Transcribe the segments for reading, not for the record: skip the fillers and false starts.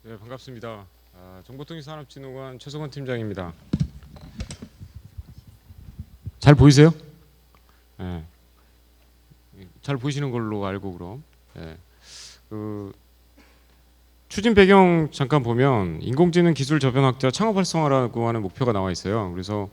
네, 반갑습니다. 정보통신산업진흥원 최성원 팀장입니다. 잘 보이세요? 네. 잘 보이시는 걸로 알고 그럼. 네. 추진 배경 잠깐 보면 인공지능 기술 저변 확대와 창업 활성화라고 하는 목표가 나와 있어요. 그래서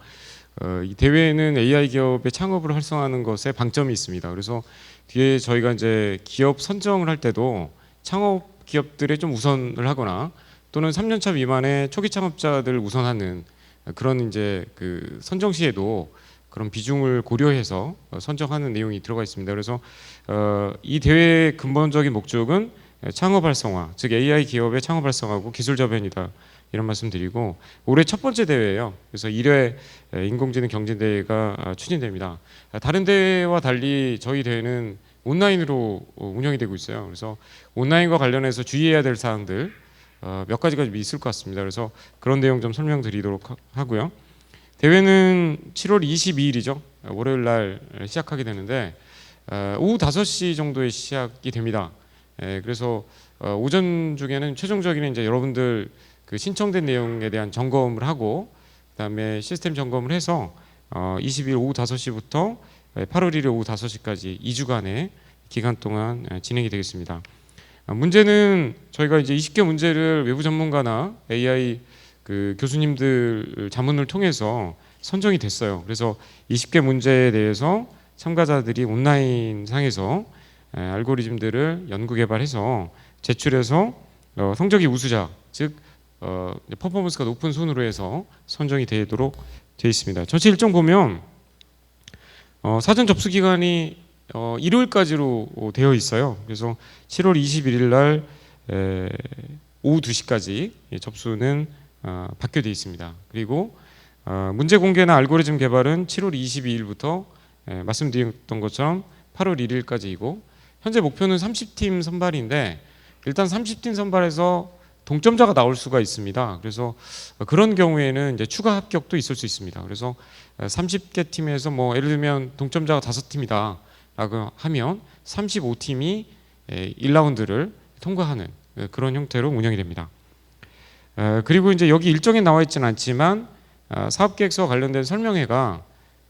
이 대회는 AI 기업의 창업을 활성화하는 것에 방점이 있습니다. 그래서 뒤에 저희가 이제 기업 선정을 할 때도 창업 기업들에 좀 우선을 하거나 또는 3년차 미만의 초기 창업자들 우선하는 그런 이제 그 선정 시에도 그런 비중을 고려해서 선정하는 내용이 들어가 있습니다. 그래서 이 대회의 근본적인 목적은 창업 활성화, 즉 AI 기업의 창업 활성화하고 기술 저변이다. 이런 말씀 드리고 올해 첫 번째 대회예요. 그래서 1회 인공지능 경진대회가 추진됩니다. 다른 대회와 달리 저희 대회는 온라인으로 운영이 되고 있어요. 그래서 온라인과 관련해서 주의해야 될 사항들 몇 가지가 좀 있을 것 같습니다. 그래서 그런 내용 좀 설명드리도록 하고요. 대회는 7월 22일이죠. 월요일 날 시작하게 되는데 오후 5시 정도에 시작이 됩니다. 그래서 오전 중에는 최종적인 이제 여러분들 그 신청된 내용에 대한 점검을 하고 그다음에 시스템 점검을 해서 20일 오후 5시부터 8월 1일 오후 5시까지 2주간의 기간 동안 진행이 되겠습니다. 문제는 저희가 이제 20개 문제를 외부 전문가나 AI 그 교수님들 자문을 통해서 선정이 됐어요. 그래서 20개 문제에 대해서 참가자들이 온라인 상에서 알고리즘들을 연구 개발해서 제출해서 성적이 우수자, 즉 퍼포먼스가 높은 순으로 해서 선정이 되도록 되어 있습니다. 전체 일정 보면 사전 접수 기간이 일요일까지로 되어 있어요. 그래서 7월 21일 날 오후 2시까지 접수는 받게 되어 있습니다. 그리고 문제 공개나 알고리즘 개발은 7월 22일부터 말씀드렸던 것처럼 8월 1일까지이고 현재 목표는 30팀 선발인데 일단 30팀 선발해서 동점자가 나올 수가 있습니다. 그래서 그런 경우에는 이제 추가 합격도 있을 수 있습니다. 그래서 30개 팀에서 뭐 예를 들면 동점자가 5팀이다 라고 하면 35팀이 1라운드를 통과하는 그런 형태로 운영이 됩니다. 그리고 이제 여기 일정에 나와 있지는 않지만 사업계획서와 관련된 설명회가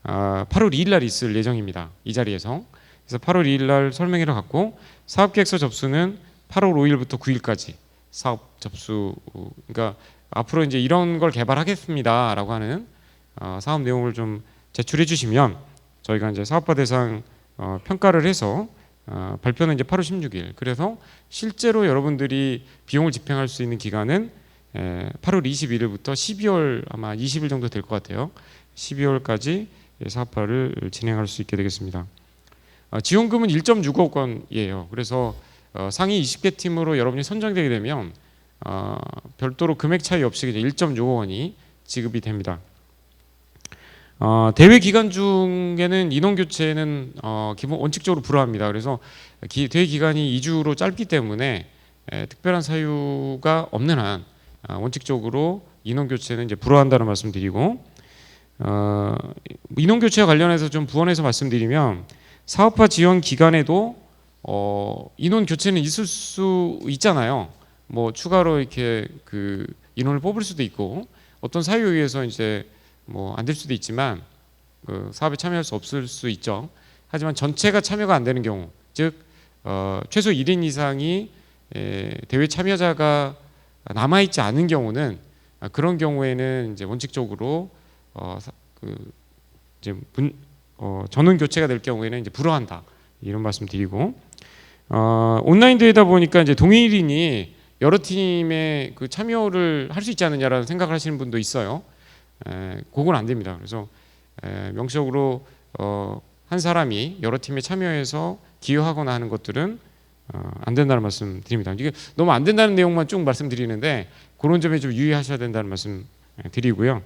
8월 2일 날 있을 예정입니다. 이 자리에서. 그래서 8월 2일 날 설명회를 갖고 사업계획서 접수는 8월 5일부터 9일까지 사업 접수, 그러니까 앞으로 이제 이런 걸 개발하겠습니다라고 하는 사업 내용을 좀 제출해 주시면 저희가 이제 사업화 대상 평가를 해서 발표는 이제 8월 16일. 그래서 실제로 여러분들이 비용을 집행할 수 있는 기간은 8월 21일부터 12월 아마 20일 정도 될 것 같아요. 12월까지 사업화를 진행할 수 있게 되겠습니다. 지원금은 1.6억 원이에요. 그래서 상위 20개 팀으로 여러분이 선정되게 되면 별도로 금액 차이 없이 1.6억 원이 지급이 됩니다. 대회 기간 중에는 인원 교체는 기본 원칙적으로 불허합니다. 그래서 대회 기간이 2주로 짧기 때문에 특별한 사유가 없는 한 원칙적으로 인원 교체는 이제 불허한다는 말씀드리고 인원 교체와 관련해서 좀 부원해서 말씀드리면 사업화 지원 기간에도 인원 교체는 있을 수 있잖아요. 뭐 추가로 이렇게 그 인원을 뽑을 수도 있고 어떤 사유에 의해서 이제 뭐 안 될 수도 있지만 그 사업에 참여할 수 없을 수 있죠. 하지만 전체가 참여가 안 되는 경우, 즉 최소 1인 이상이 대회 참여자가 남아 있지 않은 경우는 그런 경우에는 이제 원칙적으로 이제 전원 교체가 될 경우에는 이제 불허한다 이런 말씀드리고 온라인 대회다 보니까 이제 동일인이 여러 팀에 그 참여를 할 수 있지 않느냐라는 생각을 하시는 분도 있어요. 그건 안 됩니다. 그래서 명시적으로 한 사람이 여러 팀에 참여해서 기여하거나 하는 것들은 안 된다는 말씀 드립니다. 이게 너무 안 된다는 내용만 쭉 말씀드리는데 그런 점에 좀 유의하셔야 된다는 말씀 드리고요.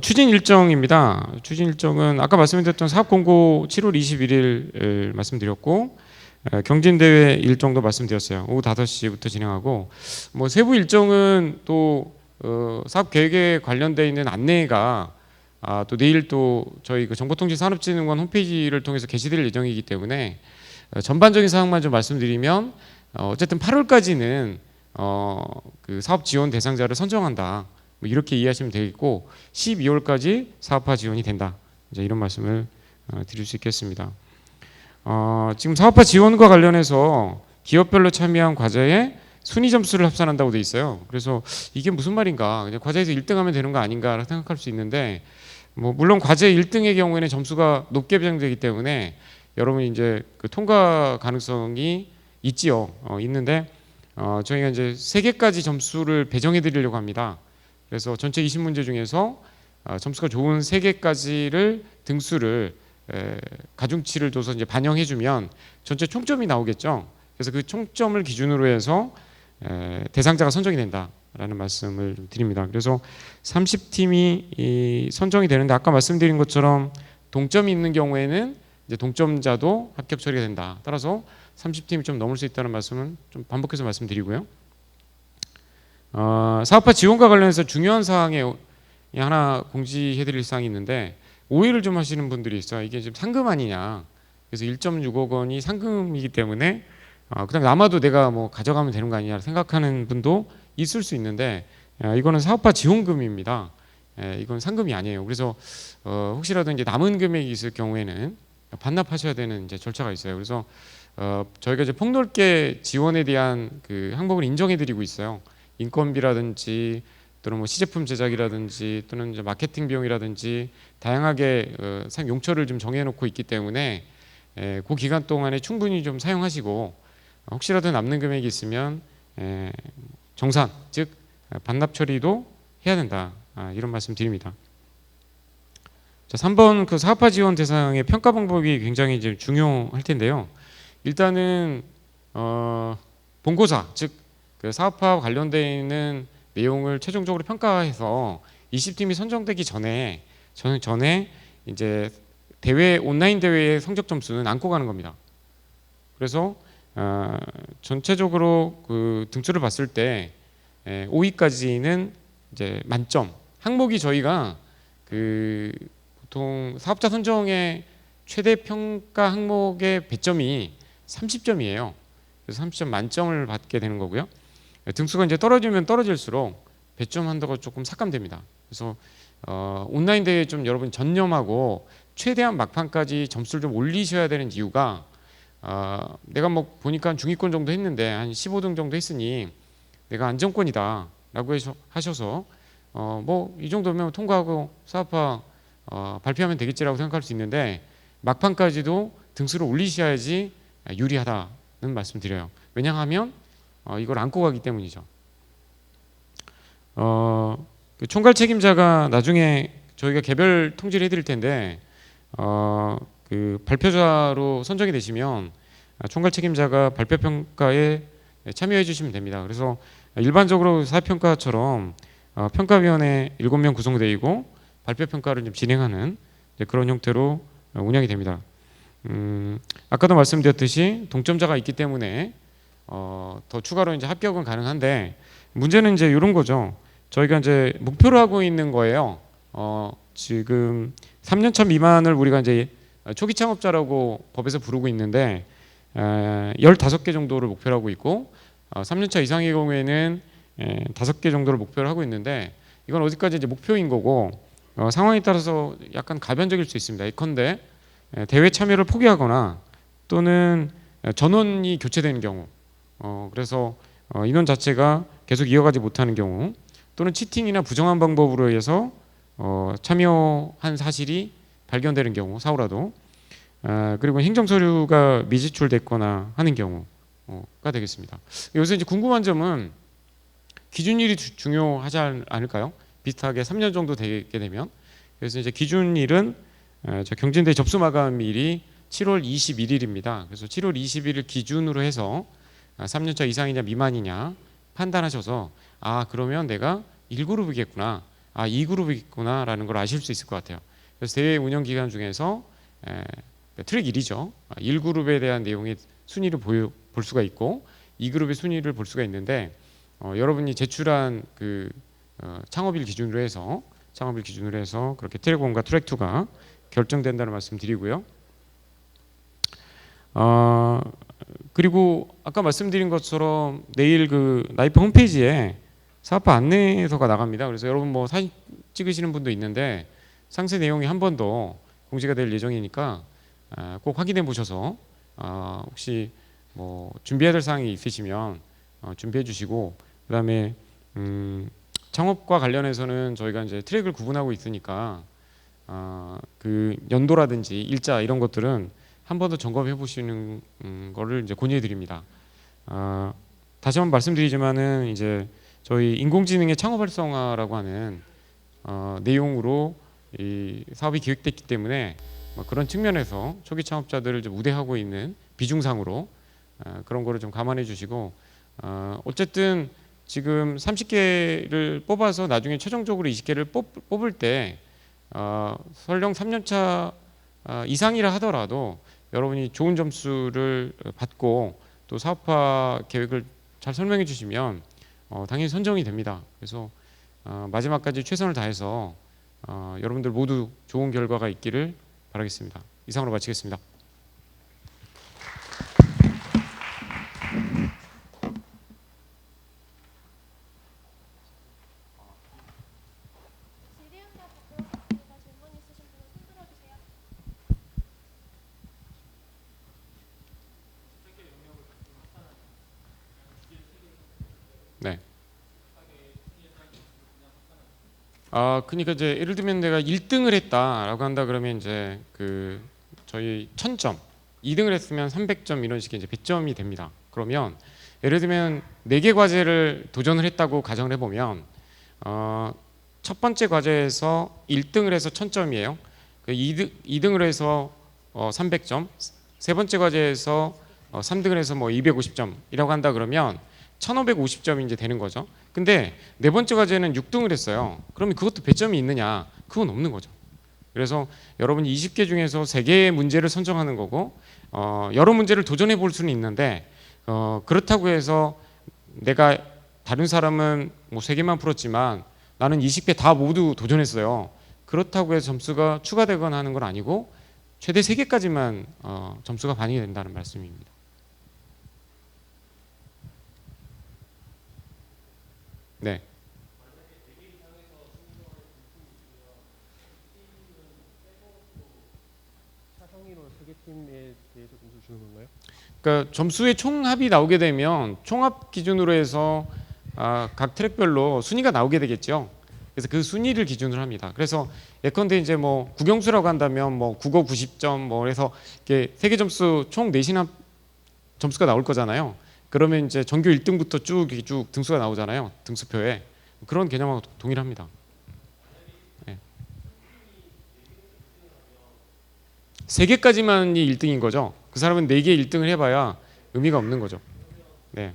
추진 일정입니다. 추진 일정은 아까 말씀드렸던 사업 공고 7월 21일 말씀드렸고 경진대회 일정도 말씀드렸어요. 오후 5시부터 진행하고 뭐 세부 일정은 또 사업 계획에 관련되어 있는 안내가 또 내일 또 저희 그 정보통신산업진흥원 홈페이지를 통해서 게시될 예정이기 때문에 전반적인 사항만 좀 말씀드리면 어쨌든 8월까지는 그 사업 지원 대상자를 선정한다. 뭐 이렇게 이해하시면 되겠고 12월까지 사업화 지원이 된다. 이제 이런 말씀을 드릴 수 있겠습니다. 지금 사업화 지원과 관련해서 기업별로 참여한 과제에 순위 점수를 합산한다고 돼 있어요. 그래서 이게 무슨 말인가? 그냥 과제에서 1등하면 되는 거 아닌가 생각할 수 있는데 뭐 물론 과제 1등의 경우에는 점수가 높게 배정되기 때문에 여러분이 이제 그 통과 가능성이 있지요. 있는데 저희가 이제 3개까지 점수를 배정해 드리려고 합니다. 그래서 전체 20문제 중에서 점수가 좋은 3개까지를 등수를 가중치를 둬서 이제 반영해 주면 전체 총점이 나오겠죠. 그래서 그 총점을 기준으로 해서 대상자가 선정이 된다라는 말씀을 드립니다. 그래서 30팀이 선정이 되는데 아까 말씀드린 것처럼 동점이 있는 경우에는 이제 동점자도 합격 처리가 된다. 따라서 30팀이 좀 넘을 수 있다는 말씀은 좀 반복해서 말씀드리고요. 사업화 지원과 관련해서 중요한 사항에 하나 공지해드릴 사항이 있는데 오해를 좀 하시는 분들이 있어요. 이게 지금 상금 아니냐. 그래서 1.6억 원이 상금이기 때문에 그다음에 남아도 내가 뭐 가져가면 되는 거 아니냐 생각하는 분도 있을 수 있는데 이거는 사업화 지원금입니다. 이건 상금이 아니에요. 그래서 혹시라도 이제 남은 금액이 있을 경우에는 반납하셔야 되는 이제 절차가 있어요. 그래서 저희가 이제 폭넓게 지원에 대한 그 항목을 인정해드리고 있어요. 인건비라든지 또는 뭐 시제품 제작이라든지 또는 이제 마케팅 비용이라든지 다양하게 사용 용처를 좀 정해놓고 있기 때문에 그 기간 동안에 충분히 좀 사용하시고 혹시라도 남는 금액이 있으면 정산 즉 반납 처리도 해야 된다. 이런 말씀 드립니다. 자, 3번 그 사업화 지원 대상의 평가 방법이 굉장히 이제 중요할 텐데요. 일단은 본고사 즉 그 사업화 관련되어 있는 내용을 최종적으로 평가해서 20팀이 선정되기 전에 이제 대회 온라인 대회의 성적 점수는 안고 가는 겁니다. 그래서 전체적으로 그 등수를 봤을 때 5위까지는 이제 만점. 항목이 저희가 그 보통 사업자 선정의 최대 평가 항목의 배점이 30점이에요. 그래서 30점 만점을 받게 되는 거고요. 등수가 이제 떨어지면 떨어질수록 배점 한도가 조금 삭감됩니다. 그래서 온라인 대회에 좀 여러분 전념하고 최대한 막판까지 점수를 좀 올리셔야 되는 이유가 내가 뭐 보니까 중위권 정도 했는데 한 15등 정도 했으니 내가 안정권이다라고 하셔서 뭐 이 정도면 통과하고 사업화 발표하면 되겠지라고 생각할 수 있는데 막판까지도 등수를 올리셔야지 유리하다는 말씀드려요. 왜냐하면 이걸 안고 가기 때문이죠. 그 총괄 책임자가 나중에 저희가 개별 통지를 해드릴 텐데 그 발표자로 선정이 되시면 총괄 책임자가 발표 평가에 참여해 주시면 됩니다. 그래서 일반적으로 사회평가처럼 평가위원회 7명 구성되어 있고 발표 평가를 좀 진행하는 그런 형태로 운영이 됩니다. 아까도 말씀드렸듯이 동점자가 있기 때문에 더 추가로 이제 합격은 가능한데 문제는 이제 이런 거죠. 저희가 이제 목표로 하고 있는 거예요. 지금 3년차 미만을 우리가 이제 초기 창업자라고 법에서 부르고 있는데 15개 정도를 목표로 하고 있고 3년차 이상의 경우에는 5개 정도를 목표로 하고 있는데 이건 어디까지 이제 목표인 거고 상황에 따라서 약간 가변적일 수 있습니다. 예컨대 대회 참여를 포기하거나 또는 전원이 교체되는 경우 그래서 인원 자체가 계속 이어가지 못하는 경우 또는 치팅이나 부정한 방법으로 해서 참여한 사실이 발견되는 경우 사후라도 그리고 행정서류가 미제출됐거나 하는 경우가 되겠습니다. 여기서 이제 궁금한 점은 기준일이 중요하지 않을까요? 비슷하게 3년 정도 되게 되면 그래서 이제 기준일은 경진대 접수 마감일이 7월 21일입니다. 그래서 7월 21일 기준으로 해서 3년차 이상이냐 미만이냐 판단하셔서 그러면 내가 1그룹이겠구나 2그룹이겠구나 라는 걸 아실 수 있을 것 같아요. 그래서 대회 운영 기간 중에서 트랙 1이죠 1그룹에 대한 내용의 순위를 볼 수가 있고 2그룹의 순위를 볼 수가 있는데 여러분이 제출한 그 창업일 기준으로 해서 그렇게 트랙 1과 트랙 2가 결정된다는 말씀 드리고요. 그리고 아까 말씀드린 것처럼 내일 그 나이프 홈페이지에 사업화 안내서가 나갑니다. 그래서 여러분 뭐 사진 찍으시는 분도 있는데 상세 내용이 한 번 더 공지가 될 예정이니까 꼭 확인해 보셔서 혹시 뭐 준비해야 될 사항이 있으시면 준비해 주시고, 그다음에 창업과 관련해서는 저희가 이제 트랙을 구분하고 있으니까 그 연도라든지 일자 이런 것들은 한 번 더 점검해 보시는 거를 이제 권유해 드립니다. 다시 한번 말씀드리지만은 이제 저희 인공지능의 창업 활성화라고 하는 내용으로 이 사업이 기획됐기 때문에 그런 측면에서 초기 창업자들을 좀 우대하고 있는 비중상으로 그런 거를 좀 감안해 주시고, 어쨌든 지금 30개를 뽑아서 나중에 최종적으로 20개를 뽑을 때 설령 3년차 이상이라 하더라도 여러분이 좋은 점수를 받고 또 사업화 계획을 잘 설명해 주시면 당연히 선정이 됩니다. 그래서 마지막까지 최선을 다해서 여러분들 모두 좋은 결과가 있기를 바라겠습니다. 이상으로 마치겠습니다. 질의응답 듣고 오겠습니다. 질문 있으신 분은 손 들어주세요. 네. 그러니까 이제 예를 들면 내가 1등을 했다라고 한다 그러면 이제 그 저희 1000점, 2등을 했으면 300점 이런 식의 이제 100점이 됩니다. 그러면 예를 들면 4개 과제를 도전을 했다고 가정을 해보면 첫 번째 과제에서 1등을 해서 1000점이에요. 2등을 해서 300점, 세 번째 과제에서 3등을 해서 뭐 250점이라고 한다 그러면 1550점이 이제 되는 거죠. 근데 네 번째 과제는 6등을 했어요. 그러면 그것도 배점이 있느냐? 그건 없는 거죠. 그래서 여러분이 20개 중에서 3개의 문제를 선정하는 거고 여러 문제를 도전해 볼 수는 있는데 그렇다고 해서 내가 다른 사람은 뭐 3개만 풀었지만 나는 20개 다 모두 도전했어요. 그렇다고 해서 점수가 추가되거나 하는 건 아니고 최대 3개까지만 점수가 반영이 된다는 말씀입니다. 네. 차상위로 3개 팀에 대해서 점수 주는 건가요? 그러니까 점수의 총합이 나오게 되면 총합 기준으로 해서 각 트랙별로 순위가 나오게 되겠죠. 그래서 그 순위를 기준으로 합니다. 그래서 예컨대 이제 뭐 국영수라고 한다면 뭐 국어 90점 뭐 해서 이렇게 세개 점수 총 내신합 점수가 나올 거잖아요. 그러면 이제 전교 1등부터 쭉 등수가 나오잖아요. 등수표에. 그런 개념하고 동일합니다. 네. 3개까지만이 1등인 거죠. 그 사람은 4개 1등을 해봐야 의미가 없는 거죠. 네.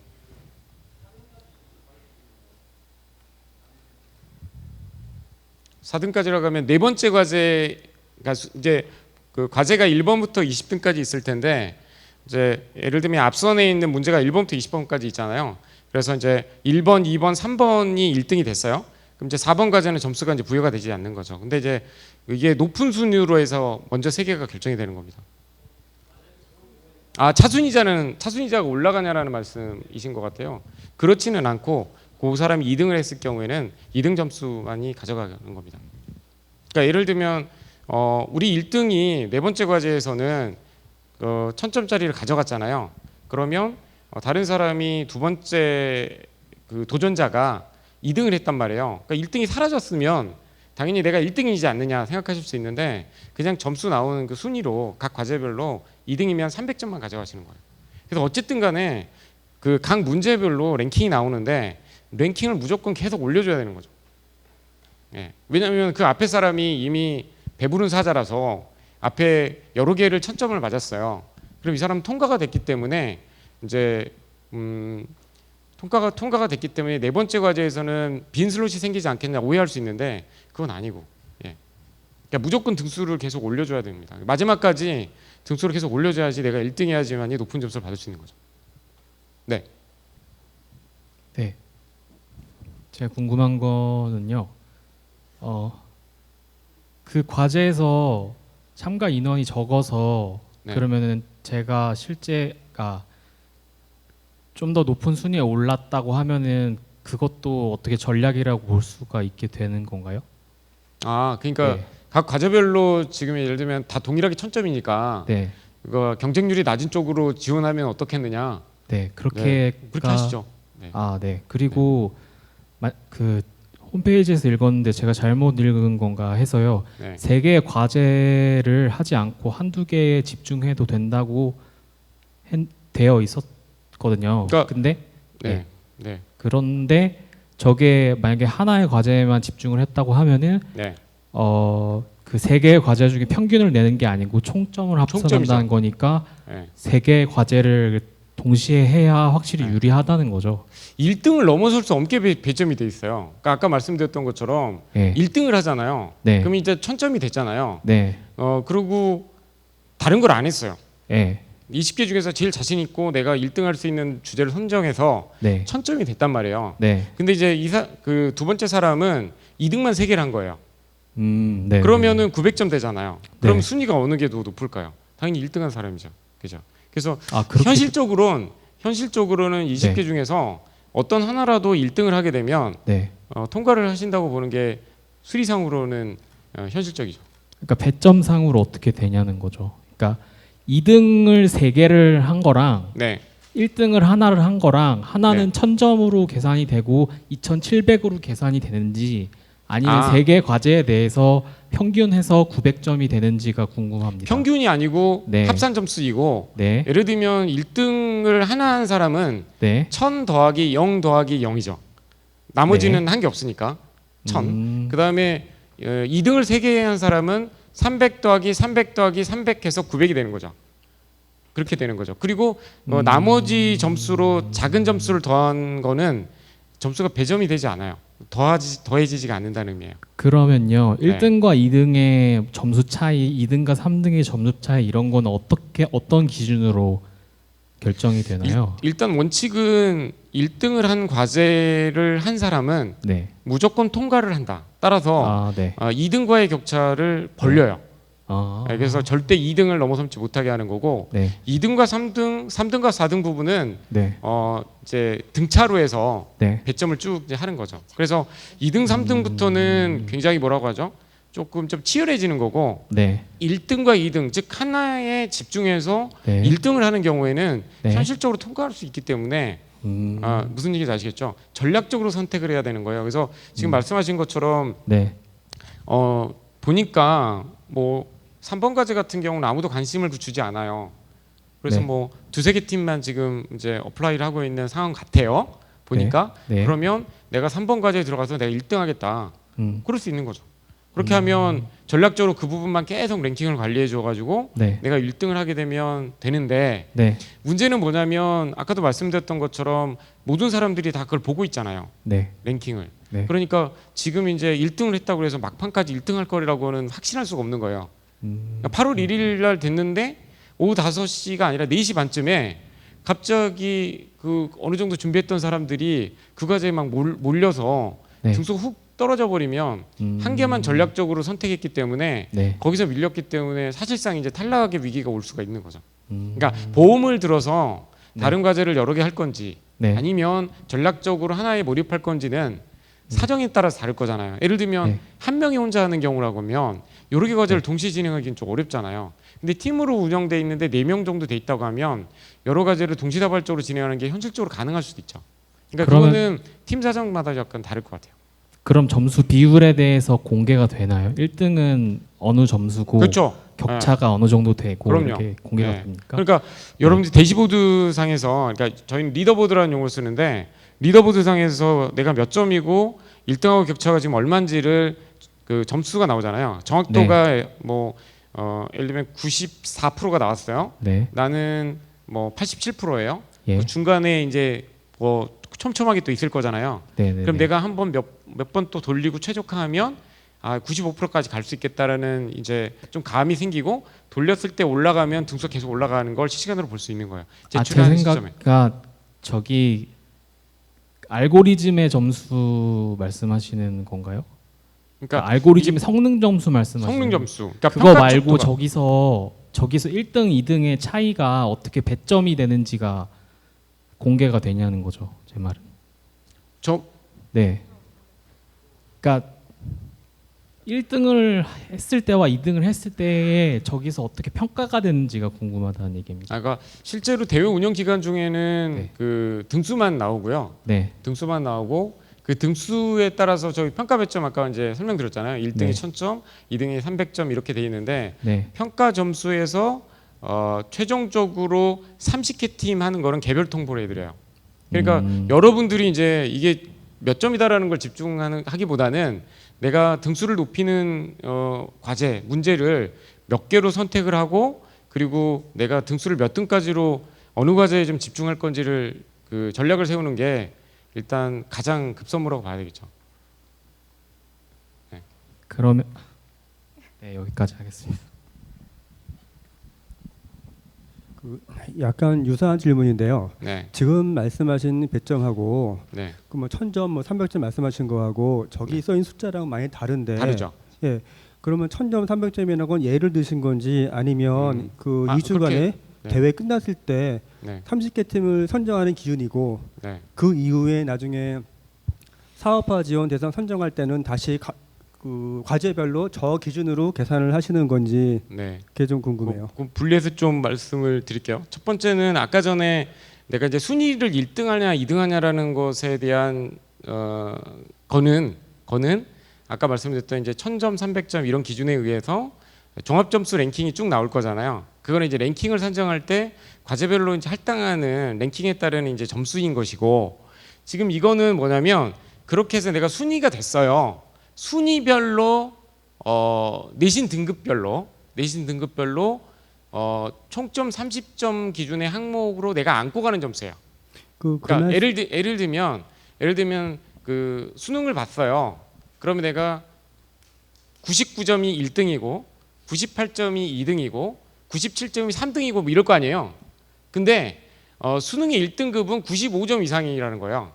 4등까지라고 하면 네 번째 과제가 이제 그 과제가 1번부터 20등까지 있을 텐데 이제 예를 들면 앞선에 있는 문제가 1번부터 20번까지 있잖아요. 그래서 이제 1번, 2번, 3번이 1등이 됐어요. 그럼 이제 4번 과제는 점수가 이제 부여가 되지 않는 거죠. 근데 이제 이게 높은 순위로 해서 먼저 3개가 결정이 되는 겁니다. 차순위자가 올라가냐라는 말씀이신 것 같아요. 그렇지는 않고 그 사람이 2등을 했을 경우에는 2등 점수만이 가져가는 겁니다. 그러니까 예를 들면 우리 1등이 네 번째 과제에서는 1000점짜리를 가져갔잖아요. 그러면 다른 사람이 두 번째 그 도전자가 2등을 했단 말이에요. 그러니까 1등이 사라졌으면 당연히 내가 1등이지 않느냐 생각하실 수 있는데 그냥 점수 나오는 그 순위로 각 과제별로 2등이면 300점만 가져가시는 거예요. 그래서 어쨌든 간에 그 각 문제별로 랭킹이 나오는데 랭킹을 무조건 계속 올려줘야 되는 거죠. 예. 왜냐하면 그 앞에 사람이 이미 배부른 사자라서 앞에 여러 개를 1000점을 맞았어요. 그럼 이 사람은 통과가 됐기 때문에 이제 통과가 됐기 때문에 네 번째 과제에서는 빈 슬롯이 생기지 않겠냐 오해할 수 있는데 그건 아니고, 예. 그러니까 무조건 등수를 계속 올려줘야 됩니다. 마지막까지 등수를 계속 올려줘야지 내가 1등 해야지만이 높은 점수를 받을 수 있는 거죠. 네. 네. 제가 궁금한 거는요. 그 과제에서 참가 인원이 적어서 네. 그러면은 제가 실제가 좀 더 높은 순위에 올랐다고 하면은 그것도 어떻게 전략이라고 볼 수가 있게 되는 건가요? 아, 그러니까 네. 각 과제별로 지금 예를 들면 다 동일하게 1000점이니까 네, 그거 경쟁률이 낮은 쪽으로 지원하면 어떻겠느냐. 네, 그렇게 그렇게 하시죠. 네. 아, 네. 그리고 그 홈페이지에서 읽었는데 제가 잘못 읽은 건가 해서요. 네. 3개의 과제를 하지 않고 한두 개에 집중해도 된다고 되어 있었거든요. 그러니까- 근데 네. 네. 그런데 저게 만약에 하나의 과제에만 집중을 했다고 하면은 네. 그 3개의 과제 중에 평균을 내는 게 아니고 총점을 합산한다는 총점이죠. 거니까 네. 3개의 과제를 동시에 해야 확실히 네. 유리하다는 거죠. 1등을 넘어설 수 없게 배점이 돼 있어요. 그러니까 아까 말씀드렸던 것처럼 네. 1등을 하잖아요. 네. 그럼 이제 1000점이 됐잖아요. 네. 그리고 다른 걸 안 했어요. 네. 20개 중에서 제일 자신 있고 내가 1등 할 수 있는 주제를 선정해서 네. 1000점이 됐단 말이에요. 네. 근데 이제 그 두 번째 사람은 2등만 3개를 한 거예요. 네. 그러면은 900점 되잖아요. 그럼 네. 순위가 어느 게 더 높을까요? 당연히 1등한 사람이죠. 그죠? 그래서 그렇게 현실적으로는 20개 네. 중에서 어떤 하나라도 1등을 하게 되면 네. 통과를 하신다고 보는 게 수리상으로는 현실적이죠. 그러니까 배점상으로 어떻게 되냐는 거죠. 그러니까 2등을 3개를 한 거랑 네. 1등을 하나를 한 거랑 하나는 네. 1000점으로 계산이 되고 2700으로 계산이 되는지 아니면 아. 3개 과제에 대해서 평균해서 900점이 되는지가 궁금합니다. 평균이 아니고 네. 합산 점수이고 네. 예를 들면 1등을 하나 한 사람은 네. 1000 더하기 0 더하기 0이죠. 나머지는 한 게 없으니까 1000. 그다음에 2등을 3개 한 사람은 300 더하기 300 더하기 300 해서 900이 되는 거죠. 그렇게 되는 거죠. 그리고 나머지 점수로 작은 점수를 더한 거는 점수가 배점이 되지 않아요. 더해지지가 않는다는 의미예요. 그러면요. 네. 1등과 2등의 점수 차이, 2등과 3등의 점수 차이 이런 건 어떤 기준으로 결정이 되나요? 일단 원칙은 1등을 한 과제를 한 사람은 네. 무조건 통과를 한다. 따라서 네. 2등과의 격차를 벌려요. 그래서 절대 2등을 넘어서지 못하게 하는 거고 네. 2등과 3등과 4등 부분은 네. 이제 등차로 해서 네. 배점을 쭉 이제 하는 거죠. 그래서 2등, 3등부터는 굉장히 뭐라고 하죠? 조금 좀 치열해지는 거고 네. 1등과 2등 즉 하나에 집중해서 네. 1등을 하는 경우에는 네. 현실적으로 통과할 수 있기 때문에 무슨 얘기인지 아시겠죠? 전략적으로 선택을 해야 되는 거예요. 그래서 지금 말씀하신 것처럼 네. 보니까 뭐 3번 과제 같은 경우는 아무도 관심을 주지 않아요. 그래서 네. 뭐 두세 개 팀만 지금 이제 어플라이를 하고 있는 상황 같아요. 보니까 네. 그러면 내가 3번 과제에 들어가서 내가 1등 하겠다. 그럴 수 있는 거죠. 그렇게 하면 전략적으로 그 부분만 계속 랭킹을 관리해 줘 가지고 네. 내가 1등을 하게 되면 되는데 네. 문제는 뭐냐면 아까도 말씀드렸던 것처럼 모든 사람들이 다 그걸 보고 있잖아요. 네. 랭킹을. 네. 그러니까 지금 이제 1등을 했다고 해서 막판까지 1등 할 거라고는 확신할 수가 없는 거예요. 8월 1일 날 됐는데 오후 5시가 아니라 4시 반쯤에 갑자기 그 어느 정도 준비했던 사람들이 그 과제에 막 몰려서 네. 등수가 훅 떨어져 버리면 한 개만 전략적으로 선택했기 때문에 네. 거기서 밀렸기 때문에 사실상 이제 탈락의 위기가 올 수가 있는 거죠. 그러니까 보험을 들어서 다른 과제를 여러 개 할 건지 네. 아니면 전략적으로 하나에 몰입할 건지는 사정에 따라서 다를 거잖아요. 예를 들면 네. 한 명이 혼자 하는 경우라고 하면 여러 개 과제를 동시에 진행하기는 좀 어렵잖아요. 근데 팀으로 운영돼 있는데 4명 정도 돼 있다고 하면 여러 가지를 동시다발적으로 진행하는 게 현실적으로 가능할 수도 있죠. 그러니까 그거는 팀 사정마다 약간 다를 것 같아요. 그럼 점수 비율에 대해서 공개가 되나요? 1등은 어느 점수고 그렇죠. 격차가 어느 정도 되고 그럼요. 이렇게 공개가 네. 됩니까? 그러니까 여러분들 대시보드 상에서 그러니까 저희는 리더보드라는 용어를 쓰는데 리더보드 상에서 내가 몇 점이고 1등하고 격차가 지금 얼마인지를 그 점수가 나오잖아요. 정확도가 뭐 예를 들면 94%가 나왔어요. 네. 나는 뭐 87%예요. 예. 그 중간에 이제 뭐 촘촘하게 또 있을 거잖아요. 네. 그럼 내가 한번 몇 번 또 돌리고 최적화하면 95%까지 갈 수 있겠다라는 이제 좀 감이 생기고 돌렸을 때 올라가면 등수가 계속 올라가는 걸 실시간으로 볼 수 있는 거예요. 제 제출하는 시점에. 생각가 저기 알고리즘의 점수 말씀하시는 건가요? 그러니까 알고리즘의 성능 점수 말씀하시는 성능 점수. 그러니까 그거 평가 말고 척도가. 저기서 1등, 2등의 차이가 어떻게 배점이 되는지가 공개가 되냐는 거죠. 제 말은. 저 네. 그러니까 1등을 했을 때와 2등을 했을 때에 저기서 어떻게 평가가 되는지가 궁금하다는 얘기입니다. 그러니까 실제로 대회 운영 기간 중에는 네. 그 등수만 나오고요. 네. 등수만 나오고 그 등수에 따라서 저희 평가 배점 아까 이제 설명드렸잖아요. 1등이 네. 1000점, 2등이 300점 이렇게 돼 있는데 네. 평가 점수에서 최종적으로 30개 팀 하는 거는 개별 통보를 해드려요. 그러니까 여러분들이 이제 이게 몇 점이다라는 걸 집중하기보다는 내가 등수를 높이는 과제, 문제를 몇 개로 선택을 하고 그리고 내가 등수를 몇 등까지로 어느 과제에 좀 집중할 건지를 그 전략을 세우는 게 일단 가장 급선무라고 봐야 되겠죠. 그러면 네, 여기까지 하겠습니다. 약간 유사한 질문인데요. 네, 지금 말씀하신 배점하고 네, 그뭐 1000점, 뭐 300점 말씀하신 거하고 저기 써 있는 숫자랑 많이 다른데. 다르죠. 예. 그러면 1000점, 300점이라는 건 예를 드신 건지 아니면 그 아, 2주간에 그렇게, 네. 대회 끝났을 때 네, 30개 팀을 선정하는 기준이고 네. 그 이후에 나중에 사업화 지원 대상 선정할 때는 다시 그 과제별로 저 기준으로 계산을 하시는 건지 네. 그게 좀 궁금해요. 그럼 분리해서 좀 말씀을 드릴게요. 첫 번째는 아까 전에 내가 이제 순위를 1등하냐 2등하냐라는 것에 대한 거는 아까 말씀드렸던 이제 1000점, 300점 이런 기준에 의해서 종합 점수 랭킹이 쭉 나올 거잖아요. 그거는 이제 랭킹을 선정할 때 과제별로 이제 할당하는 랭킹에 따른 이제 점수인 것이고 지금 이거는 뭐냐면 그렇게 해서 내가 순위가 됐어요. 순위별로 내신 등급별로 총점 30점 기준의 항목으로 내가 안고 가는 점수예요. 그러니까 예를 들면 그 수능을 봤어요. 그러면 내가 99점이 1등이고 98점이 2등이고 97점이 3등이고 뭐 이럴 거 아니에요. 근데 수능의 1등급은 95점 이상이라는 거예요.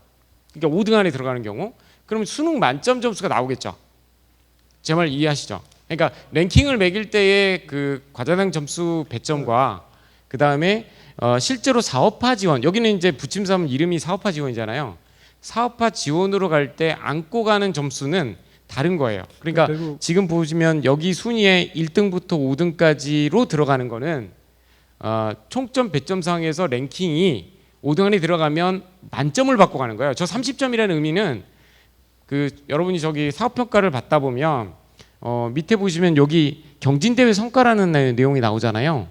그러니까 5등 안에 들어가는 경우 그러면 수능 만점 점수가 나오겠죠. 제 말 이해하시죠? 그러니까 랭킹을 매길 때의 그 과자당 점수 배점과 그 다음에 실제로 사업화 지원 여기는 이제 부침삼 이름이 사업화 지원이잖아요. 사업화 지원으로 갈 때 안고 가는 점수는 다른 거예요. 그러니까 지금 보시면 여기 순위에 1등부터 5등까지로 들어가는 거는 총점 배점상에서 랭킹이 5등 안에 들어가면 만점을 받고 가는 거예요. 저 30점이라는 의미는 그 여러분이 저기 사업평가를 받다 보면 밑에 보시면 여기 경진대회 성과라는 내용이 나오잖아요.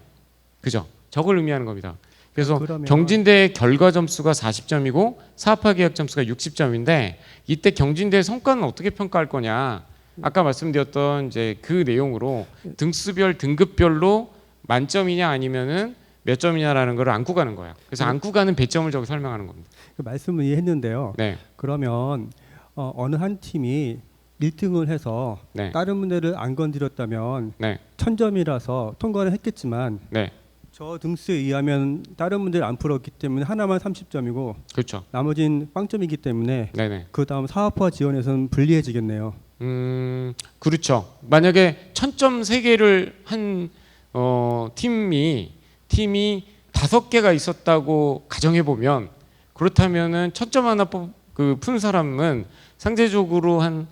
그죠? 저걸 의미하는 겁니다. 그래서 경진대회 결과 점수가 40점이고 사업화 계약 점수가 60점인데 이때 경진대회 성과는 어떻게 평가할 거냐? 아까 말씀드렸던 이제 그 내용으로 등수별 등급별로 만점이냐 아니면은 몇 점이냐라는 걸 안고 가는 거예요. 그래서 안고 가는 배점을 저기 설명하는 겁니다. 그 말씀을 이해했는데요. 네. 그러면 어느 한 팀이 1등을 해서 네. 다른 문제를 안 건드렸다면 네. 1000점이라서 통과를 했겠지만 네. 저 등수에 의하면 다른 문제를 안 풀었기 때문에 하나만 30점이고 그렇죠. 나머지는 빵점이기 때문에 네네. 그 다음 사업화 지원에서는 불리해지겠네요. 그렇죠. 만약에 1000점 3개를 한 팀이 5개가 있었다고 가정해 보면 그렇다면은 1000점 하나 푼 사람은 상대적으로 한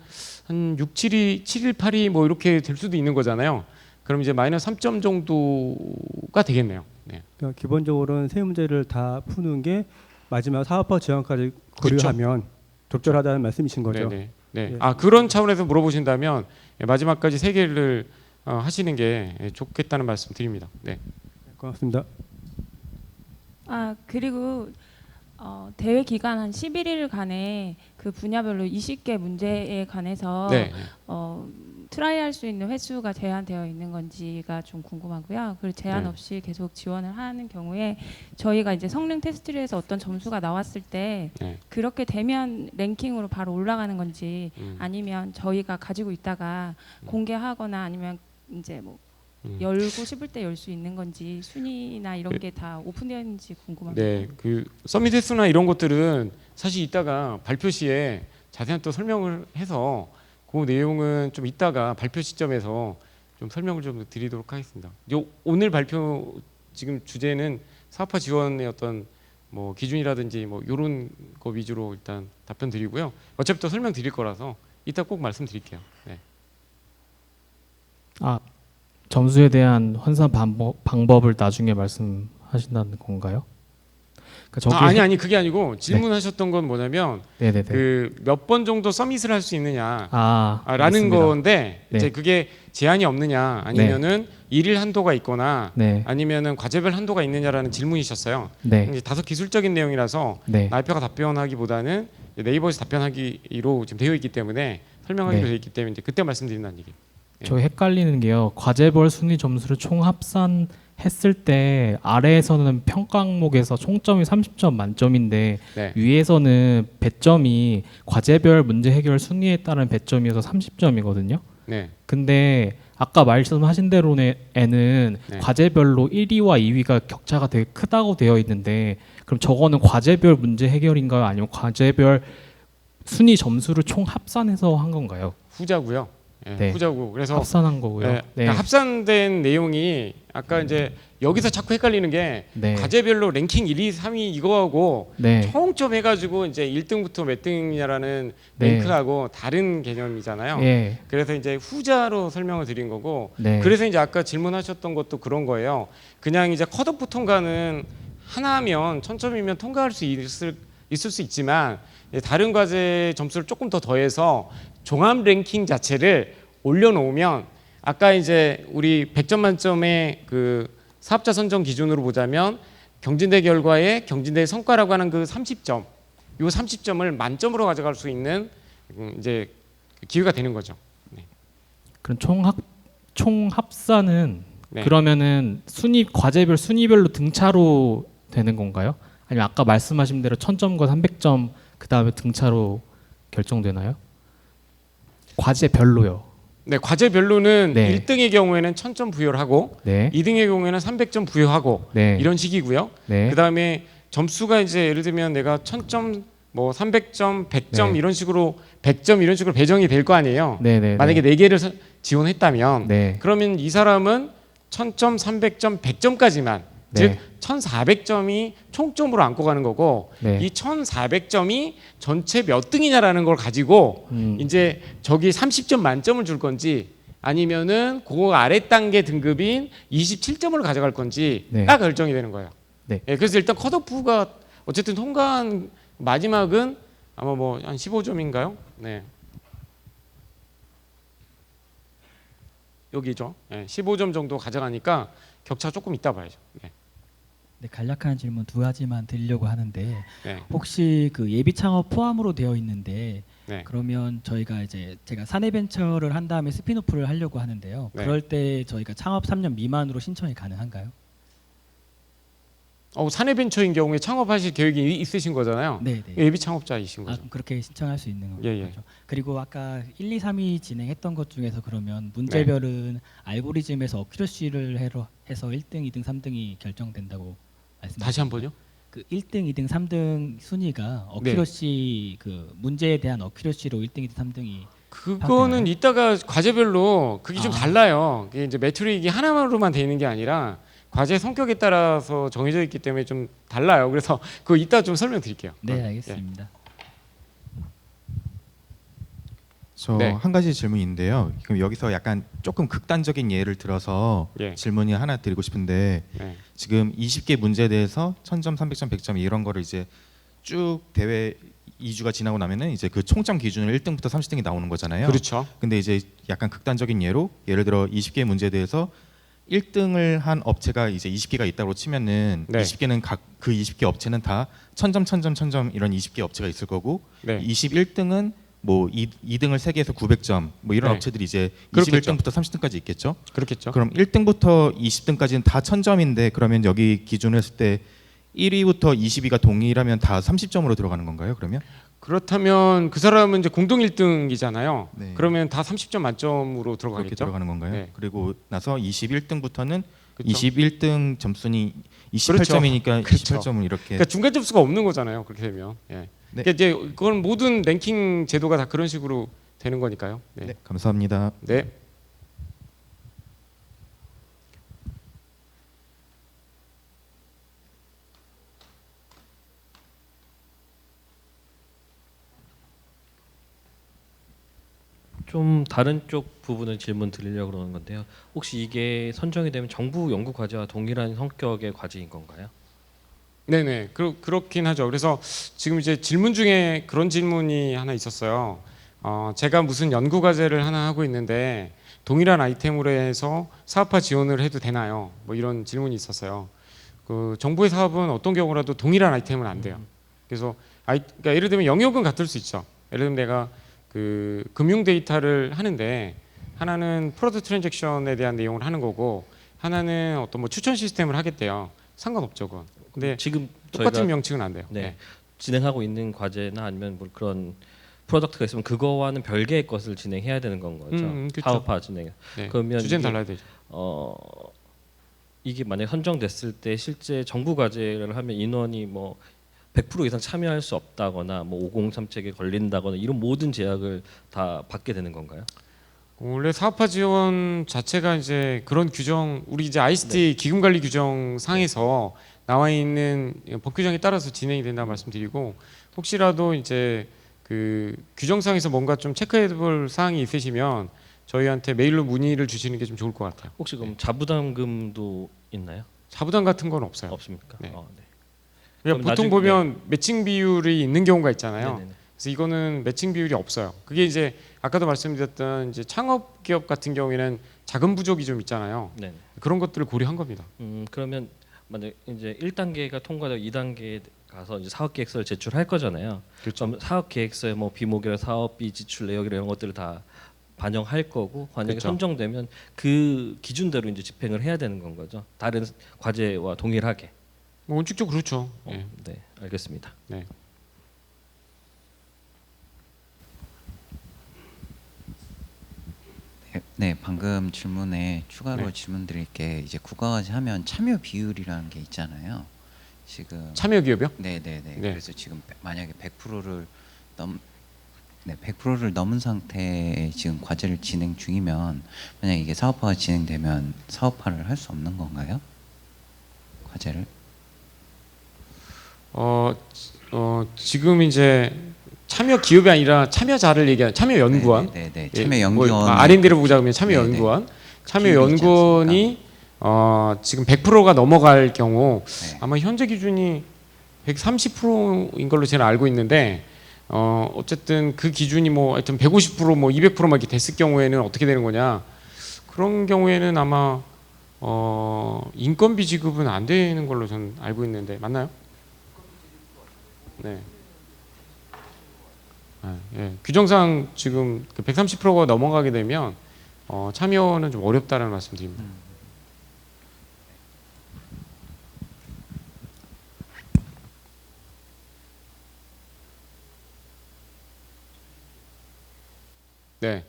6, 7이 7일 8이 뭐 이렇게 될 수도 있는 거잖아요. 그럼 이제 마이너스 3점 정도가 되겠네요. 네. 그러니까 기본적으로는 세 문제를 다 푸는 게 마지막 사업화 지원까지 고려하면 적절하다는 말씀이신 거죠. 네네. 네. 예. 그런 차원에서 물어보신다면 마지막까지 3개를 하시는 게 좋겠다는 말씀 드립니다. 네. 고맙습니다. 그리고 대회 기간 한 11일간에 그 분야별로 20개 문제에 관해서 네. 트라이할 수 있는 횟수가 제한되어 있는 건지가 좀 궁금하고요. 그리고 제한 네. 없이 계속 지원을 하는 경우에 저희가 이제 성능 테스트를 해서 어떤 점수가 나왔을 때 네. 그렇게 되면 랭킹으로 바로 올라가는 건지 아니면 저희가 가지고 있다가 공개하거나 아니면 이제 뭐 열고 싶을 때 열 수 있는 건지 순위나 이런 게 다 오픈되어 있는지 궁금합니다. 네, 그 서밋 횟수나 이런 것들은 사실 이따가 발표 시에 자세한 또 설명을 해서 그 내용은 좀 이따가 발표 시점에서 좀 설명을 좀 드리도록 하겠습니다. 오늘 발표 지금 주제는 사업화 지원의 어떤 뭐 기준이라든지 뭐 이런 거 위주로 일단 답변 드리고요. 어차피 또 설명 드릴 거라서 이따 꼭 말씀드릴게요. 네. 아, 점수에 대한 환산 방법을 나중에 말씀하신다는 건가요? 그러니까 아니 그게 아니고 질문하셨던 건 뭐냐면 네네네. 그 몇 번 정도 서밋을 할 수 있느냐 라는 알겠습니다. 건데 네. 이제 그게 제한이 없느냐 아니면은 일일 한도가 있거나 네. 아니면은 과제별 한도가 있느냐라는 질문이셨어요. 네. 이제 다소 기술적인 내용이라서 네. 날표가 답변하기보다는 네이버에서 답변하기로 지금 되어 있기 때문에 설명하기로 네. 되어 있기 때문에 이제 그때 말씀드린다는 얘기. 저 헷갈리는 게요. 과제별 순위 점수를 총 합산했을 때 아래에서는 평가 항목에서 총점이 30점 만점인데 네. 위에서는 배점이 과제별 문제 해결 순위에 따른 배점이어서 30점이거든요. 네. 근데 아까 말씀하신 대로에는 네. 과제별로 1위와 2위가 격차가 되게 크다고 되어 있는데 그럼 저거는 과제별 문제 해결인가요? 아니면 과제별 순위 점수를 총 합산해서 한 건가요? 후자고요. 예, 네. 후자고. 그래서 합산한 거고요. 네, 네. 그러니까 합산된 내용이 아까 이제 여기서 자꾸 헷갈리는 게 네. 과제별로 랭킹 1, 2, 3위 이거하고 네. 총점 해가지고 이제 1등부터 몇 등이냐라는 네. 랭크하고 다른 개념이잖아요. 예. 그래서 이제 후자로 설명을 드린 거고 네. 그래서 이제 아까 질문하셨던 것도 그런 거예요. 그냥 이제 컷오프 통과는 하나면 1000점이면 통과할 수 있을 수 있지만 다른 과제 점수를 조금 더 더해서 종합 랭킹 자체를 올려놓으면 아까 이제 우리 100점 만점의 그 사업자 선정 기준으로 보자면 경진대 결과에 경진대 성과라고 하는 그 30점, 요 30점을 만점으로 가져갈 수 있는 이제 기회가 되는 거죠. 네. 그럼 총 합산은 네. 그러면은 과제별 순위별로 등차로 되는 건가요? 아니면 아까 말씀하신 대로 1000점과 300점 그 다음에 등차로 결정되나요? 과제별로요. 네, 과제별로는 네. 1등의 경우에는 1000점 부여를 하고 네. 2등의 경우에는 300점 부여하고 네. 이런 식이고요. 네. 그다음에 점수가 이제 예를 들면 내가 1000점 뭐 300점, 100점 네. 이런 식으로 100점 이런 식으로 배정이 될 거 아니에요. 네. 만약에 4개를 지원했다면 네. 그러면 이 사람은 1000점, 300점, 100점까지만 네. 즉 1400점이 총점으로 안고 가는 거고 네. 이 1400점이 전체 몇 등이냐라는 걸 가지고 이제 저기 30점 만점을 줄 건지 아니면은 그 아래 단계 등급인 27점을 가져갈 건지가 네. 결정이 되는 거예요. 네. 예, 그래서 일단 컷오프가 어쨌든 통과한 마지막은 아마 뭐 한 15점인가요? 네. 여기죠. 네, 15점 정도 가져가니까 격차가 조금 있다 봐야죠. 네. 네, 간략한 질문 두 가지만 드리려고 하는데 네. 혹시 그 예비 창업 포함으로 되어 있는데 네. 그러면 저희가 이제 제가 사내벤처를 한 다음에 스피노프를 하려고 하는데요. 네. 그럴 때 저희가 창업 3년 미만으로 신청이 가능한가요? 사내벤처인 경우에 창업하실 계획이 있으신 거잖아요. 네, 네. 예비 창업자이신 아, 거죠. 그럼 그렇게 신청할 수 있는 거죠. 예, 예. 그리고 아까 1, 2, 3위 진행했던 것 중에서 그러면 문제별은 알고리즘에서 어큐러시를 해서 1등, 2등, 3등이 결정된다고 말씀하셨죠. 다시 한 번요. 그 1등, 2등, 3등 순위가 어큐러시 그 문제에 대한 어큐러시로 1등, 2등, 3등이 그거는 이따가 과제별로 그게 좀 아. 달라요. 그게 이제 매트릭이 하나만으로만 돼 있는 게 아니라 과제 성격에 따라서 정해져 있기 때문에 좀 달라요. 그래서 그거 이따 좀 설명드릴게요. 네, 알겠습니다. 저 네. 한 가지 질문인데요. 그럼 여기서 약간 조금 극단적인 예를 들어서 예. 질문이 하나 드리고 싶은데 네. 지금 20개 문제에 대해서 1000점, 300점, 100점 이런 거를 이제 쭉 대회 2주가 지나고 나면은 이제 그 총점 기준으로 1등부터 30등이 나오는 거잖아요. 그렇죠. 근데 이제 약간 극단적인 예로 예를 들어 20개 문제에 대해서 1등을 한 업체가 이제 20개가 있다고 치면은 네. 20개는 각 그 20개 업체는 다 1000점, 1000점, 1000점 이런 20개 업체가 있을 거고 네. 21등은 뭐 2등을 3개에서 900점 뭐 이런 네. 업체들이 이제 그렇겠죠. 21등부터 30등까지 있겠죠. 그렇겠죠. 그럼 1등부터 20등까지는 다 1000점인데 그러면 여기 기준으로 했을 때 1위부터 20위가 동일하면 다 30점으로 들어가는 건가요? 그러면? 그렇다면 그 사람은 이제 공동 1등이잖아요. 네. 그러면 다 30점 만점으로 그렇게 들어가겠죠. 들어가는 건가요? 네. 그리고 나서 21등부터는 그렇죠. 21등 점수는 28점이니까 그렇죠. 28점을 이렇게 그러니까 중간 점수가 없는 거잖아요. 그렇게 되면. 예. 네. 그러니까 이제 그건 모든 랭킹 제도가 다 그런 식으로 되는 거니까요. 네. 네, 감사합니다. 네. 좀 다른 쪽 부분을 질문 드리려고 그러는 건데요. 혹시 이게 선정이 되면 정부 연구 과제와 동일한 성격의 과제인 건가요? 네네 그렇긴 하죠. 그래서 지금 이제 질문 중에 그런 질문이 하나 있었어요. 제가 무슨 연구 과제를 하나 하고 있는데 동일한 아이템으로 해서 사업화 지원을 해도 되나요? 뭐 이런 질문이 있었어요. 그 정부의 사업은 어떤 경우라도 동일한 아이템은 안 돼요. 그래서 그러니까 예를 들면 영역은 같을 수 있죠. 예를 들면 내가 그 금융 데이터를 하는데 하나는 프로덕트 트랜잭션에 대한 내용을 하는 거고 하나는 어떤 뭐 추천 시스템을 하겠대요. 상관없죠, 그건. 근데 지금 똑같은 저희가 명칭은 안 돼요. 네, 진행하고 있는 과제나 아니면 뭐 그런 프로덕트가 있으면 그거와는 별개의 것을 진행해야 되는 건 거죠. 그쵸. 사업화 진행. 네. 그러면 주제는 이게, 달라야 되죠. 이게 만약 선정됐을 때 실제 정부 과제를 하면 인원이 뭐 100% 이상 참여할 수 없다거나 뭐 503책에 걸린다거나 이런 모든 제약을 다 받게 되는 건가요? 원래 사업화 지원 자체가 이제 그런 규정, 우리 이제 ICT 기금 관리 규정 상에서 나와 있는 법 규정에 따라서 진행이 된다 말씀드리고, 혹시라도 이제 그 규정상에서 뭔가 좀 체크해볼 사항이 있으시면 저희한테 메일로 문의를 주시는 게 좀 좋을 것 같아요. 혹시 그럼 자부담금도 있나요? 자부담 같은 건 없어요. 없습니까? 네. 네. 그러니까 그럼 보통 나중에- 보면 매칭 비율이 있는 경우가 있잖아요. 네네네. 그래서 이거는 매칭 비율이 없어요. 그게 이제 아까도 말씀드렸던 이제 창업 기업 같은 경우에는 자금 부족이 좀 있잖아요. 네. 그런 것들을 고려한 겁니다. 그러면 만약 이제 1단계가 통과되고 2단계에 가서 이제 사업 계획서를 제출할 거잖아요. 그렇죠. 그럼 사업 계획서에 뭐 비목이나 사업비 지출 내역 이런 것들을 다 반영할 거고, 만약에 그렇죠. 선정되면 그 기준대로 이제 집행을 해야 되는 건 거죠. 다른 과제와 동일하게. 뭐 원칙적으로 그렇죠. 예. 네, 알겠습니다. 네. 네, 방금 질문에 추가로 네. 질문드릴 게 이제 국가과제 하면 참여 비율이라는 게 있잖아요. 지금 참여 기업이요? 네. 네. 그래서 지금 만약에 100%를 넘 네, 100%를 넘은 상태에 지금 과제를 진행 중이면 만약 이게 사업화가 진행되면 사업화를 할 수 없는 건가요? 과제를? 지금 이제 참여 기업이 아니라 참여자를 얘기하는 참여 연구원. 네. 예, 참여 연구원. 뭐 R&D를 보자 그러면 참여 네네. 연구원. 참여 비율이 있지 연구원이 지금 100%가 넘어갈 경우 네. 아마 현재 기준이 130%인 걸로 제가 알고 있는데 어쨌든 그 기준이 뭐 하여튼 150%뭐 200%막 이렇게 됐을 경우에는 어떻게 되는 거냐? 그런 경우에는 아마 인건비 지급은 안 되는 걸로 저는 알고 있는데 맞나요? 네. 예. 규정상 지금 그 130%가 넘어가게 되면 참여는 좀 어렵다라는 말씀드립니다. 네.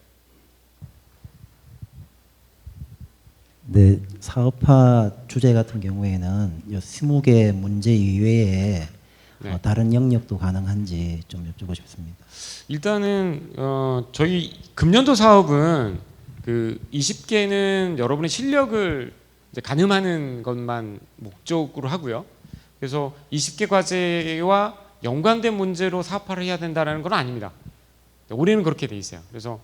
네, 사업화 주제 같은 경우에는 이 20개 문제 이외에 네. 다른 영역도 가능한지 좀 여쭤보고 싶습니다. 일단은 저희 금년도 사업은 그 20개는 여러분의 실력을 이제 가늠하는 것만 목적으로 하고요. 그래서 20개 과제와 연관된 문제로 사업화를 해야 된다는 건 아닙니다. 올해는 그렇게 돼 있어요. 그래서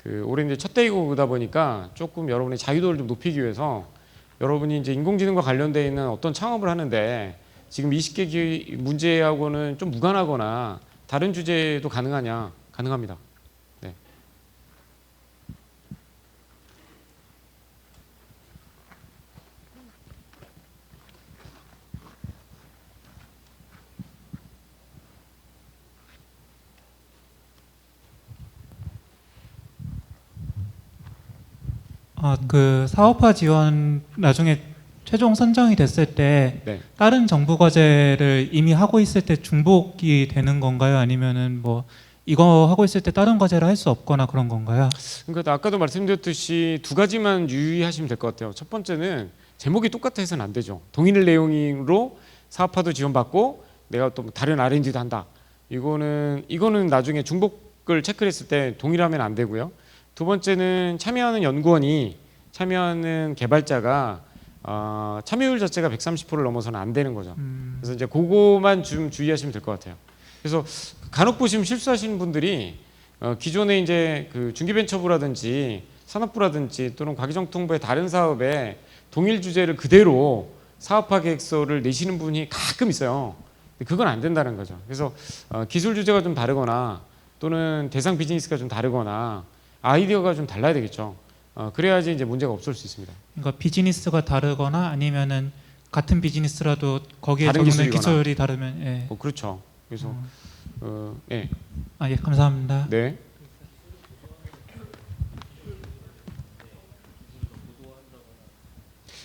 그 올해 이제 첫 대이고다 보니까 조금 여러분의 자유도를 좀 높이기 위해서 여러분이 이제 인공지능과 관련되어 있는 어떤 창업을 하는데 지금 20개 문제하고는 좀 무관하거나 다른 주제도 가능하냐? 가능합니다. 네. 그 사업화 지원 나중에 최종 선정이 됐을 때 네. 다른 정부 과제를 이미 하고 있을 때 중복이 되는 건가요? 아니면은 뭐 이거 하고 있을 때 다른 과제를 할 수 없거나 그런 건가요? 그러니까 아까도 말씀드렸듯이 두 가지만 유의하시면 될 것 같아요. 첫 번째는 제목이 똑같아 해서는 안 되죠. 동일 내용으로 사업화도 지원받고 내가 또 다른 R&D도 한다. 이거는 나중에 중복을 체크를 했을 때 동일하면 안 되고요. 두 번째는 참여하는 연구원이 참여하는 개발자가 참여율 자체가 130%를 넘어서는 안 되는 거죠. 그래서 이제 그거만 좀 주의하시면 될 것 같아요. 그래서 간혹 보시면 실수하시는 분들이 기존에 이제 그 중기벤처부라든지 산업부라든지 또는 과기정통부의 다른 사업에 동일 주제를 그대로 사업화 계획서를 내시는 분이 가끔 있어요. 근데 그건 안 된다는 거죠. 그래서 기술 주제가 좀 다르거나 또는 대상 비즈니스가 좀 다르거나 아이디어가 좀 달라야 되겠죠. 그래야지 이제 문제가 없을 수 있습니다. 그러니까 비즈니스가 다르거나 아니면은 같은 비즈니스라도 거기에 다른 적용된 기술이거나. 기술이 다르면 예. 그렇죠. 그래서 네. 아, 예, 감사합니다. 네.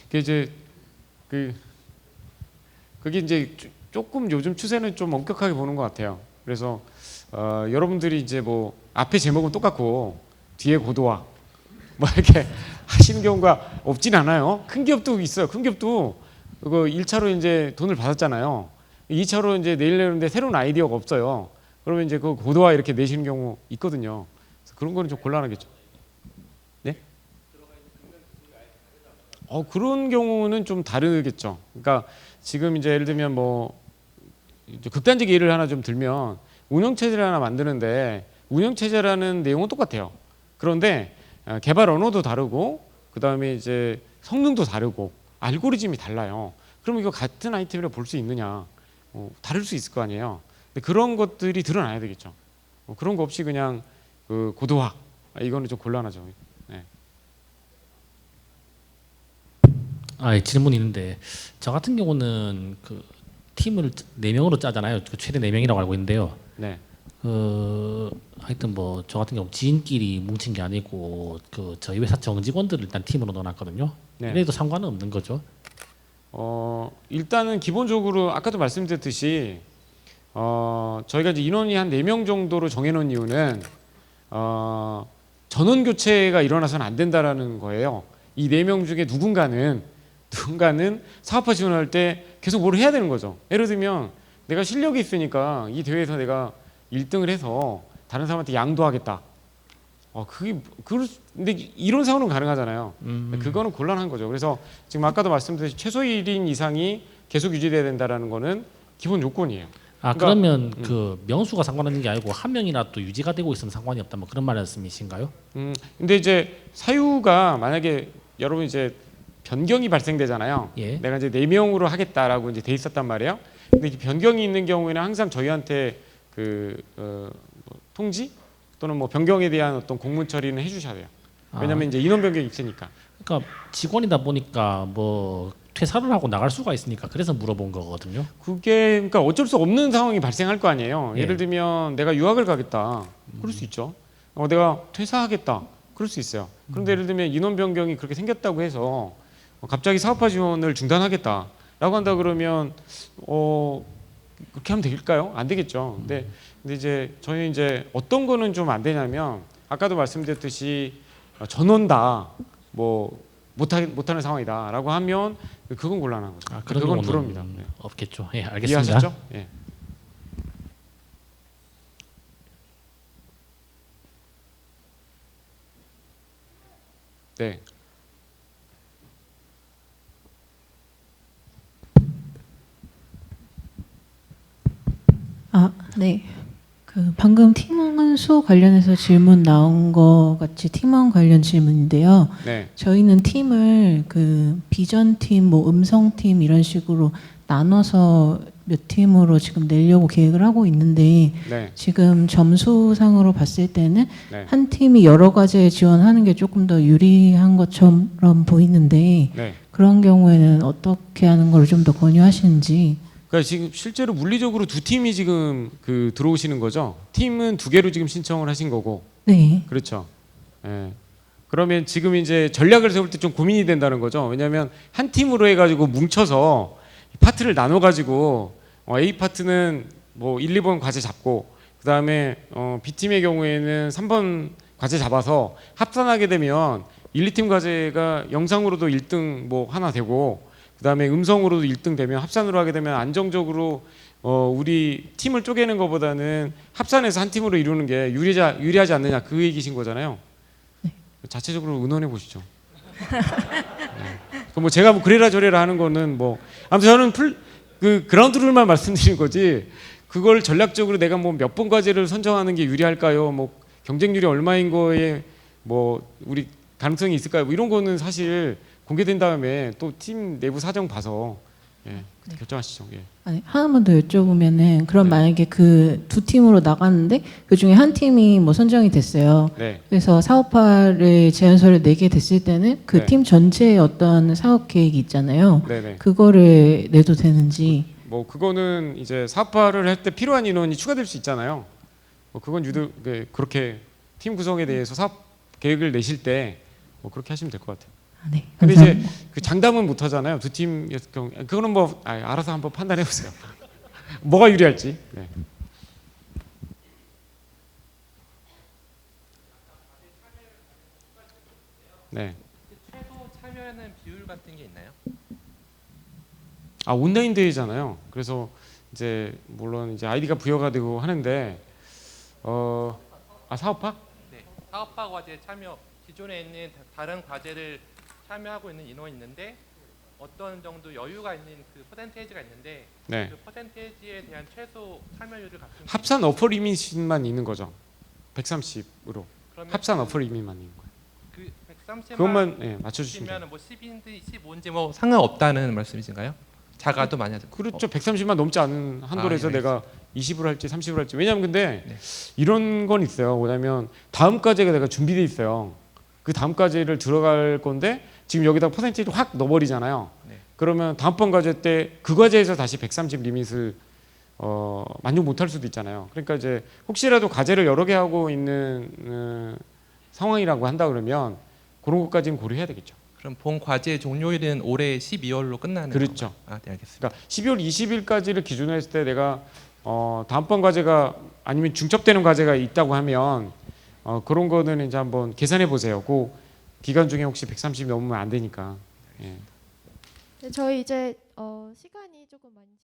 그게 이제 그게 이제 조금 요즘 추세는 좀 엄격하게 보는 것 같아요. 그래서 여러분들이 이제 뭐 앞에 제목은 똑같고 뒤에 고도화 뭐 이렇게 하시는 경우가 없진 않아요. 큰 기업도 있어요. 큰 기업도 그거 1차로 이제 돈을 받았잖아요. 2차로 이제 내려는데 새로운 아이디어가 없어요. 그러면 이제 그 고도화 이렇게 내시는 경우 있거든요. 그래서 그런 거는 좀 곤란하겠죠. 네? 그런 경우는 좀 다르겠죠. 그러니까 지금 이제 예를 들면 뭐 극단적 예를 하나 좀 들면 운영체제를 하나 만드는데 운영체제라는 내용은 똑같아요. 그런데 개발 언어도 다르고 그 다음에 이제 성능도 다르고 알고리즘이 달라요. 그럼 이거 같은 아이템이라 볼 수 있느냐? 다를 수 있을 거 아니에요. 근데 그런 것들이 드러나야 되겠죠. 그런 거 없이 그냥 그 고도화 이거는 좀 곤란하죠. 네. 질문이 있는데 저 같은 경우는 그 팀을 4명으로 짜잖아요. 그 최대 4명이라고 알고 있는데요. 네. 하여튼 뭐 저 같은 경우 지인끼리 뭉친 게 아니고 그 저희 회사 정직원들을 일단 팀으로 넣어놨거든요. 네. 그래도 상관은 없는 거죠. 일단은 기본적으로 아까도 말씀드렸듯이 저희가 이제 인원이 한 4명 정도로 정해놓은 이유는 전원 교체가 일어나서는 안 된다라는 거예요. 이 4명 중에 누군가는 사업화 지원할 때 계속 뭘 해야 되는 거죠. 예를 들면 내가 실력이 있으니까 이 대회에서 내가 1등을 해서 다른 사람한테 양도하겠다. 근데 이런 상황은 가능하잖아요. 그거는 곤란한 거죠. 그래서 지금 아까도 말씀드렸듯이 최소 1인 이상이 계속 유지돼야 된다라는 거는 기본 요건이에요. 그러면 그 명수가 상관없는 게 아니고 한 명이라도 유지가 되고 있으면 상관이 없다. 뭐 그런 말씀이신가요? 근데 이제 사유가 만약에 여러분 이제 변경이 발생되잖아요. 예. 내가 이제 4명으로 하겠다라고 이제 돼 있었단 말이에요. 근데 이 변경이 있는 경우에는 항상 저희한테 뭐 통지 또는 뭐 변경에 대한 어떤 공문 처리는 해주셔야 돼요. 왜냐하면 이제 인원 변경이 있으니까. 그러니까 직원이다 보니까 뭐 퇴사를 하고 나갈 수가 있으니까 그래서 물어본 거거든요. 그게 그러니까 어쩔 수 없는 상황이 발생할 거 아니에요. 예. 예를 들면 내가 유학을 가겠다. 그럴 수 있죠. 내가 퇴사하겠다. 그럴 수 있어요. 그런데 예를 들면 인원 변경이 그렇게 생겼다고 해서 갑자기 사업화 지원을 중단하겠다라고 한다 그러면 그렇게 하면 될까요? 안 되겠죠. 근데 이제 저희 이제 어떤 거는 좀 안 되냐면 아까도 말씀드렸듯이 전원다 뭐 못하는 상황이다라고 하면 그건 곤란한 거죠. 그런 그건 경우는 불허입니다. 네. 없겠죠. 예, 알겠습니다. 이해하셨죠? 예. 네. 네. 그 방금 팀원 수 관련해서 질문 나온 거 같이 팀원 관련 질문인데요. 네. 저희는 팀을 그 비전 팀, 뭐 음성 팀 이런 식으로 나눠서 몇 팀으로 지금 내려고 계획을 하고 있는데 네. 지금 점수상으로 봤을 때는 네. 한 팀이 여러 과제에 지원하는 게 조금 더 유리한 것처럼 보이는데 네. 그런 경우에는 어떻게 하는 걸 좀 더 권유하시는지. 그러니까 지금 실제로 물리적으로 2팀이 지금 들어오시는 거죠. 팀은 2개로 지금 신청을 하신 거고. 네. 그렇죠. 예. 그러면 지금 이제 전략을 세울 때 좀 고민이 된다는 거죠. 왜냐하면 한 팀으로 해가지고 뭉쳐서 파트를 나눠가지고 A 파트는 뭐 1, 2번 과제 잡고 그 다음에 B 팀의 경우에는 3번 과제 잡아서 합산하게 되면 1, 2팀 과제가 영상으로도 1등 뭐 하나 되고. 그다음에 음성으로도 1등 되면 합산으로 하게 되면 안정적으로 우리 팀을 쪼개는 것보다는 합산해서 한 팀으로 이루는 게 유리하지 않느냐 그 얘기신 거잖아요. 네. 자체적으로 의논해 보시죠. 네. 뭐 제가 뭐 그래라 저래라 하는 거는 뭐 아무튼 저는 그 그라운드 룰만 말씀드린 거지 그걸 전략적으로 내가 뭐 몇 번 과제를 선정하는 게 유리할까요? 뭐 경쟁률이 얼마인 거에 뭐 우리 가능성이 있을까요? 뭐 이런 거는 사실 공개된 다음에 또 팀 내부 사정 봐서 예, 결정하시죠. 예. 아니, 하나만 더 여쭤보면은 그럼 네. 만약에 그 두 팀으로 나갔는데 그 중에 한 팀이 뭐 선정이 됐어요. 네. 그래서 사업화를 제안서를 내게 됐을 때는 그 네. 팀 전체의 어떤 사업 계획이 있잖아요. 네네. 그거를 내도 되는지. 뭐 그거는 이제 사업화를 할 때 필요한 인원이 추가될 수 있잖아요. 뭐 그건 그렇게 팀 구성에 대해서 사업 계획을 내실 때 뭐 그렇게 하시면 될 것 같아요. 네, 근데 감사합니다. 이제 그 장담은 못 하잖아요. 두 팀 경우 그거는 뭐 알아서 한번 판단해 보세요. 뭐가 유리할지. 네. 네. 최소 참여하는 비율 같은 게 있나요? 온라인 대회잖아요. 그래서 이제 물론 이제 아이디가 부여가 되고 하는데 사업화? 네, 사업화 과제 참여 기존에 있는 다른 과제를 참여하고 있는 인원이 있는데 어떤 정도 여유가 있는 그 퍼센테이지가 있는데 네. 그 퍼센테이지에 대한 최소 참여율을 갖춘 합산 어퍼 리밋만 있는 거죠. 130으로. 그러면 합산 어퍼 리밋만 있는 거예요. 그 130만 그것만 맞춰주시면 돼요. 뭐 10인지 15인지 뭐 상관없다는 말씀이신가요? 작아도 많이 하죠. 그렇죠. 130만 넘지 않은 한도에서 예, 내가 20으로 할지 30으로 할지. 왜냐하면 근데 네. 이런 건 있어요. 뭐냐면 다음 과제가 내가 준비돼 있어요. 그 다음 과제를 들어갈 건데 지금 여기다 퍼센티지를 확 넣어버리잖아요. 네. 그러면 다음번 과제 때 그 과제에서 다시 130 리밋을 만족 못할 수도 있잖아요. 그러니까 이제 혹시라도 과제를 여러 개 하고 있는 상황이라고 한다 그러면 그런 것까지는 고려해야 되겠죠. 그럼 본 과제 종료일은 올해 12월로 끝나는 그렇죠. 건가요? 네, 알겠습니다. 그러니까 12월 20일까지를 기준으로 했을 때 내가 다음번 과제가 아니면 중첩되는 과제가 있다고 하면 그런 거는 이제 한번 계산해 보세요. 그 기간 중에 혹시 130 넘으면 안 되니까. 예. 네, 저희 이제 시간이 조금 많이